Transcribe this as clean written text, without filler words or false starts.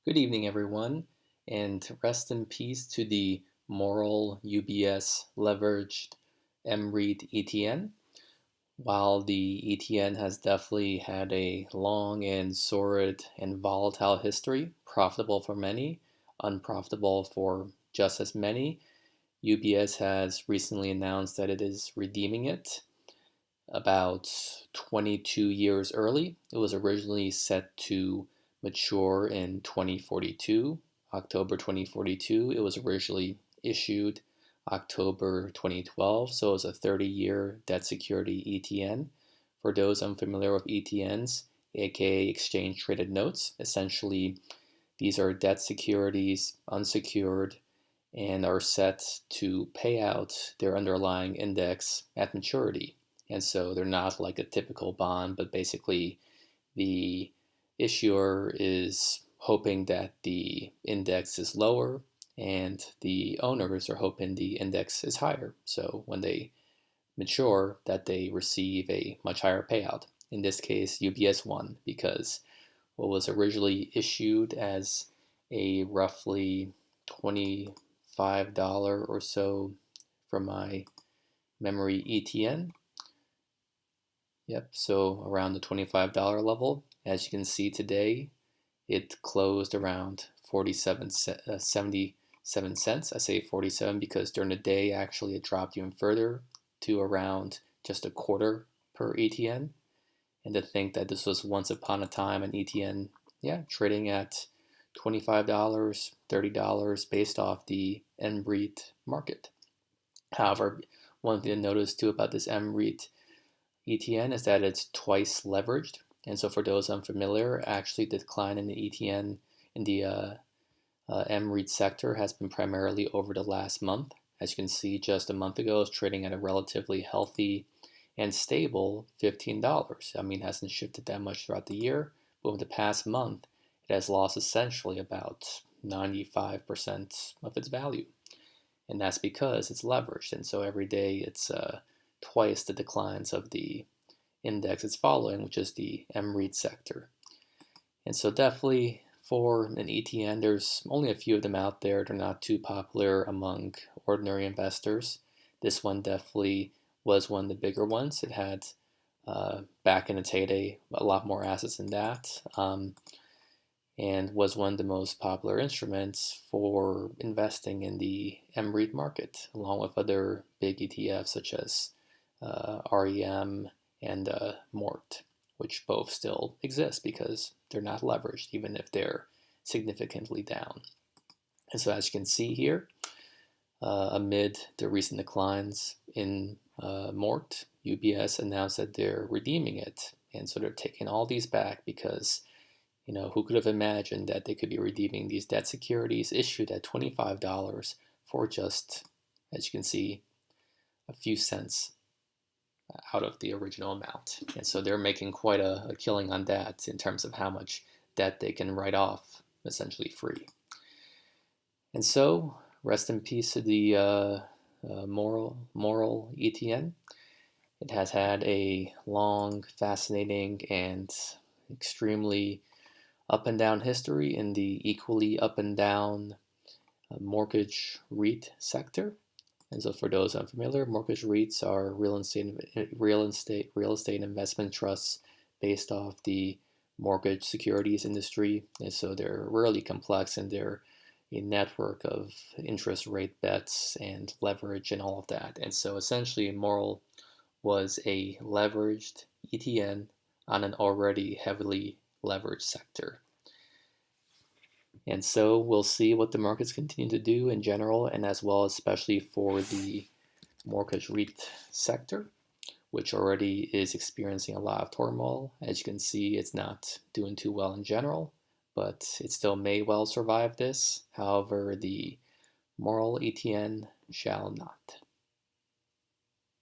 Good evening, everyone, and rest in peace to the MORL UBS leveraged mREIT ETN. While the ETN has definitely had a long and sordid and volatile history, profitable for many, unprofitable for just as many, UBS has recently announced that it is redeeming it about 22 years early. It was originally set to mature in 2042, October 2042. It was originally issued October 2012, so it was a 30-year debt security ETN. For those unfamiliar with ETNs, aka exchange traded notes, essentially these are debt securities, unsecured, and are set to pay out their underlying index at maturity. And so they're not like a typical bond, but basically the issuer is hoping that the index is lower and the owners are hoping the index is higher. So when they mature, that they receive a much higher payout. In this case, UBS won because what was originally issued as a roughly $25 or so from my memory ETN. Yep, so around the $25 level. As you can see today, it closed around 77 cents. I say 47 because during the day, actually, it dropped even further to around just a quarter per ETN. And to think that this was once upon a time an ETN, yeah, trading at $25, $30 based off the mREIT market. However, one thing to notice too about this mREIT ETN is that it's twice leveraged. And so for those unfamiliar, actually the decline in the ETN in the mREIT sector has been primarily over the last month. As you can see, just a month ago, it's trading at a relatively healthy and stable $15. I mean, it hasn't shifted that much throughout the year, but over the past month, it has lost essentially about 95% of its value. And that's because it's leveraged. And so every day it's twice the declines of the index it's following, which is the mREIT sector. And so definitely for an ETN, there's only a few of them out there. They're not too popular among ordinary investors. This one definitely was one of the bigger ones. It had, back in its heyday, a lot more assets than that, and was one of the most popular instruments for investing in the mREIT market, along with other big ETFs such as REM and MORT, which both still exist because they're not leveraged, even if they're significantly down. And so as you can see here, amid the recent declines in MORT, UBS announced that they're redeeming it. And so they're taking all these back because, who could have imagined that they could be redeeming these debt securities issued at $25 for just, as you can see, a few cents out of the original amount. And so they're making quite a killing on that in terms of how much debt they can write off essentially free. And so rest in peace to the MORL ETN. It has had a long, fascinating, and extremely up and down history in the equally up and down mortgage REIT sector. And so for those unfamiliar, mortgage REITs are real estate investment trusts based off the mortgage securities industry. And so they're really complex, and they're a network of interest rate bets and leverage and all of that. And so essentially MORL was a leveraged ETN on an already heavily leveraged sector. And so we'll see what the markets continue to do in general, and as well, especially for the mortgage REIT sector, which already is experiencing a lot of turmoil. As you can see, it's not doing too well in general, but it still may well survive this. However, the MORL ETN shall not.